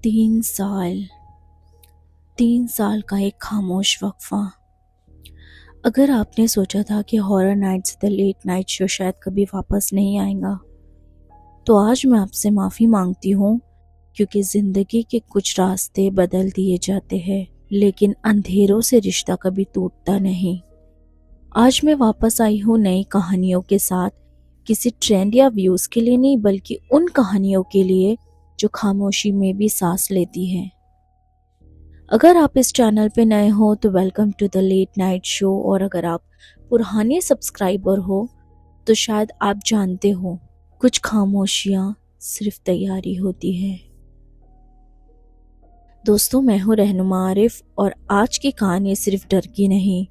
3 साल 3 साल का एक खामोश वक्फा। अगर आपने सोचा था कि horror nights the late night show शायद कभी वापस नहीं आएगा, तो आज मैं आपसे माफ़ी मांगती हूँ, क्योंकि ज़िंदगी के कुछ रास्ते बदल दिए जाते हैं, लेकिन अंधेरों से रिश्ता कभी टूटता नहीं। आज मैं वापस आई हूँ नई कहानियों के साथ, किसी ट्रेंड या व्यूज़ के लिए नहीं, बल्कि उन कहानियों के लिए जो खामोशी में भी सांस लेती हैं। अगर आप इस चैनल पे नए हो तो welcome to the late night show, और अगर आप पुराने सब्सक्राइबर हो तो शायद आप जानते हो, कुछ खामोशियाँ सिर्फ तैयारी होती है। दोस्तों, मैं हूँ रहनुमा आरिफ, और आज की कहानी सिर्फ डर की नहीं,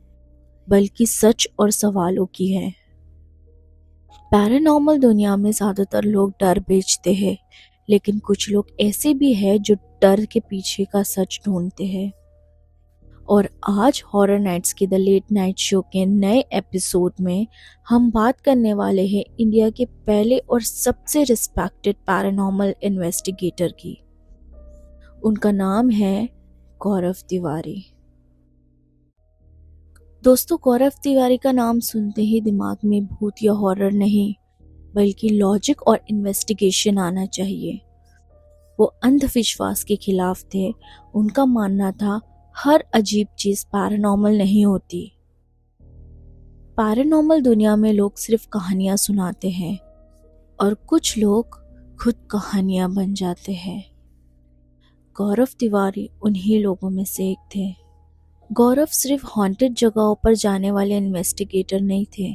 बल्कि सच और सवालों की है। पैरानॉर्मल दुनिया में ज़्यादातर लोग डर बेचते हैं, लेकिन कुछ लोग ऐसे भी हैं जो डर के पीछे का सच ढूंढते हैं। और आज हॉरर नाइट्स के द लेट नाइट शो के नए एपिसोड में हम बात करने वाले हैं इंडिया के पहले और सबसे रिस्पेक्टेड पैरानॉर्मल इन्वेस्टिगेटर की। उनका नाम है गौरव तिवारी। दोस्तों, गौरव तिवारी का नाम सुनते ही दिमाग में भूत या हॉरर नहीं, बल्कि लॉजिक और इन्वेस्टिगेशन आना चाहिए। वो अंधविश्वास के खिलाफ थे। उनका मानना था हर अजीब चीज पैरानॉर्मल नहीं होती। पैरानॉर्मल दुनिया में लोग सिर्फ कहानियां सुनाते हैं, और कुछ लोग खुद कहानियां बन जाते हैं। गौरव तिवारी उन्हीं लोगों में से एक थे। गौरव सिर्फ हॉन्टेड जगहों पर जाने वाले इन्वेस्टिगेटर नहीं थे,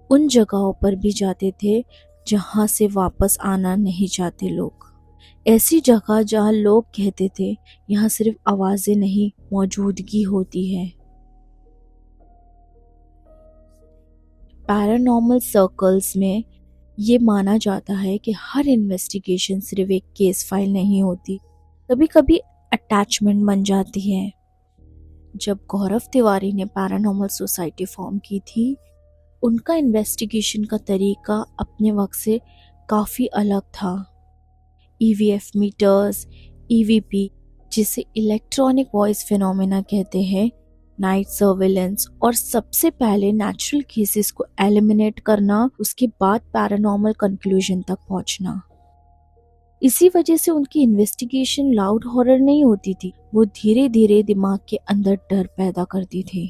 उन जगहों पर भी जाते थे जहां से वापस आना नहीं चाहते लोग। ऐसी जगह जहां लोग कहते थे यहाँ सिर्फ आवाजें नहीं, मौजूदगी होती है। पैरानॉर्मल सर्कल्स में ये माना जाता है कि हर इन्वेस्टिगेशन सिर्फ एक केस फाइल नहीं होती, कभी कभी अटैचमेंट बन जाती है। जब गौरव तिवारी ने पैरानॉर्मल सोसाइटी फॉर्म की थी, उनका इन्वेस्टिगेशन का तरीका अपने वक्त से काफ़ी अलग था। EVF मीटर्स, EVP, जिसे इलेक्ट्रॉनिक वॉइस फिनोमेना कहते हैं, नाइट सर्वेलेंस, और सबसे पहले नेचुरल केसेस को एलिमिनेट करना, उसके बाद पैरानॉर्मल कंक्लूजन तक पहुंचना। इसी वजह से उनकी इन्वेस्टिगेशन लाउड हॉरर नहीं होती थी, वो धीरे धीरे दिमाग के अंदर डर पैदा करती थी।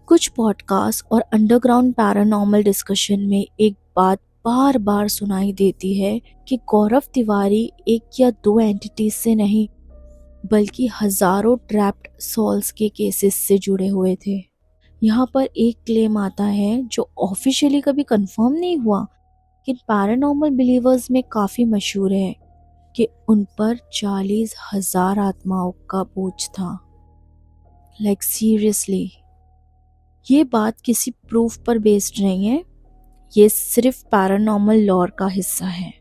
कुछ पॉडकास्ट और अंडरग्राउंड पैरानॉर्मल डिस्कशन में एक बात बार बार सुनाई देती है कि गौरव तिवारी एक या दो एंटिटीज से नहीं, बल्कि हजारों ट्रैप्ड सोल्स के केसेस से जुड़े हुए थे। यहाँ पर एक क्लेम आता है जो ऑफिशियली कभी कंफर्म नहीं हुआ, कि पैरानॉर्मल बिलीवर्स में काफी मशहूर है कि उन पर 40,000 आत्माओं का बोझ था। लाइक सीरियसली, ये बात किसी प्रूफ पर बेस्ड नहीं है, ये सिर्फ पैरानॉर्मल लॉर का हिस्सा है।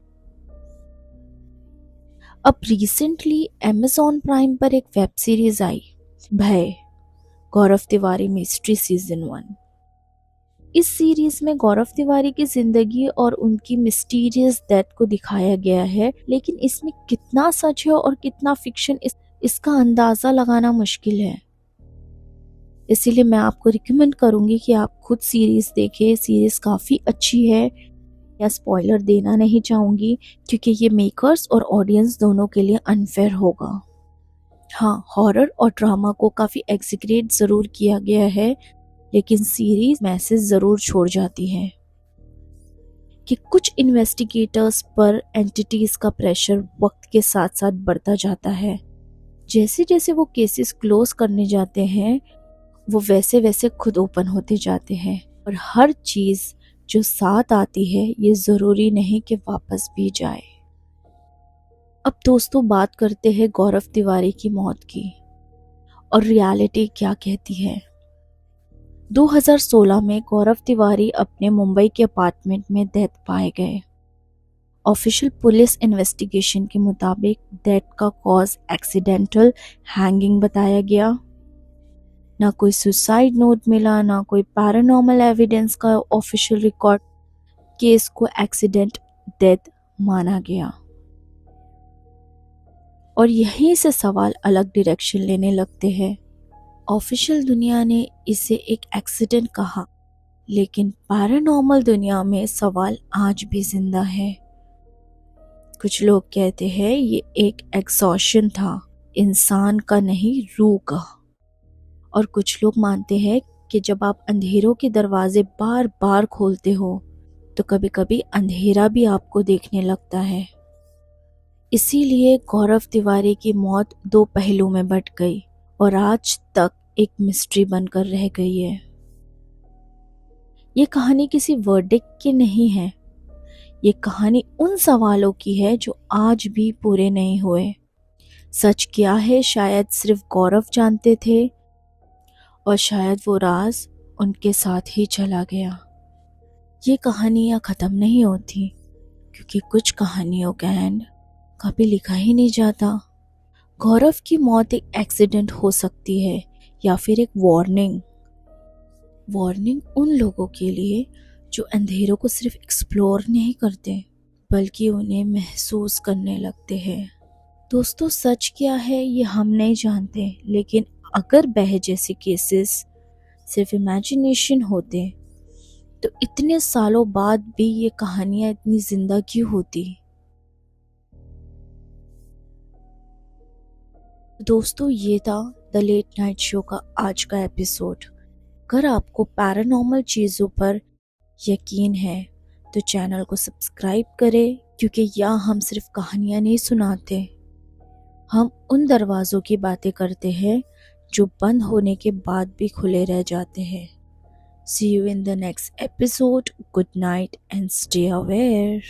अब रिसेंटली अमेज़न प्राइम पर एक वेब सीरीज आई, भय, गौरव तिवारी मिस्ट्री सीजन 1। इस सीरीज में गौरव तिवारी की जिंदगी और उनकी मिस्टीरियस डेथ को दिखाया गया है, लेकिन इसमें कितना सच है और कितना फिक्शन, इसका अंदाजा लगाना मुश्किल है। इसीलिए मैं आपको रिकमेंड करूंगी कि आप खुद सीरीज देखें। सीरीज काफ़ी अच्छी है। या स्पॉइलर देना नहीं चाहूँगी, क्योंकि ये मेकर्स और ऑडियंस दोनों के लिए अनफेयर होगा। हाँ, हॉरर और ड्रामा को काफ़ी एग्जीक्रेट ज़रूर किया गया है, लेकिन सीरीज मैसेज ज़रूर छोड़ जाती है कि कुछ इन्वेस्टिगेटर्स पर एंटिटीज़ का प्रेशर वक्त के साथ साथ बढ़ता जाता है। जैसे जैसे वो केसेस क्लोज करने जाते हैं, वो वैसे वैसे खुद ओपन होते जाते हैं, और हर चीज जो साथ आती है ये जरूरी नहीं कि वापस भी जाए। अब दोस्तों, बात करते हैं गौरव तिवारी की मौत की, और रियलिटी क्या कहती है। 2016 में गौरव तिवारी अपने मुंबई के अपार्टमेंट में डेथ पाए गए। ऑफिशियल पुलिस इन्वेस्टिगेशन के मुताबिक डेथ का कॉज एक्सीडेंटल हैंगिंग बताया गया। ना कोई सुसाइड नोट मिला, ना कोई पैरानॉर्मल एविडेंस का ऑफिशियल रिकॉर्ड। केस को एक्सीडेंट डेथ माना गया। और यहीं से सवाल अलग डायरेक्शन लेने लगते हैं। ऑफिशियल दुनिया ने इसे एक एक्सीडेंट कहा, लेकिन पैरानॉर्मल दुनिया में सवाल आज भी जिंदा है। कुछ लोग कहते हैं ये एक एग्जॉशन था, इंसान का नहीं रूह का। और कुछ लोग मानते हैं कि जब आप अंधेरों के दरवाजे बार बार खोलते हो तो कभी कभी अंधेरा भी आपको देखने लगता है। इसीलिए गौरव तिवारी की मौत दो पहलू में बट गई और आज तक एक मिस्ट्री बनकर रह गई है। ये कहानी किसी वर्डिक्ट की नहीं है, ये कहानी उन सवालों की है जो आज भी पूरे नहीं हुए। सच क्या है शायद सिर्फ गौरव जानते थे, और शायद वो राज उनके साथ ही चला गया। ये कहानियाँ ख़त्म नहीं होती, क्योंकि कुछ कहानियों का एंड कभी लिखा ही नहीं जाता। गौरव की मौत एक एक्सीडेंट हो सकती है या फिर एक वार्निंग उन लोगों के लिए जो अंधेरों को सिर्फ एक्सप्लोर नहीं करते बल्कि उन्हें महसूस करने लगते हैं। दोस्तों, सच क्या है ये हम नहीं जानते, लेकिन अगर बह जैसे केसेस सिर्फ इमेजिनेशन होते तो इतने सालों बाद भी ये कहानियां इतनी जिंदा क्यों होती। दोस्तों, ये था द लेट नाइट शो का आज का एपिसोड। अगर आपको पैरानॉर्मल चीज़ों पर यकीन है तो चैनल को सब्सक्राइब करें, क्योंकि यहाँ हम सिर्फ कहानियाँ नहीं सुनाते, हम उन दरवाज़ों की बातें करते हैं जो बंद होने के बाद भी खुले रह जाते हैं। See you in the next episode. Good night and stay aware.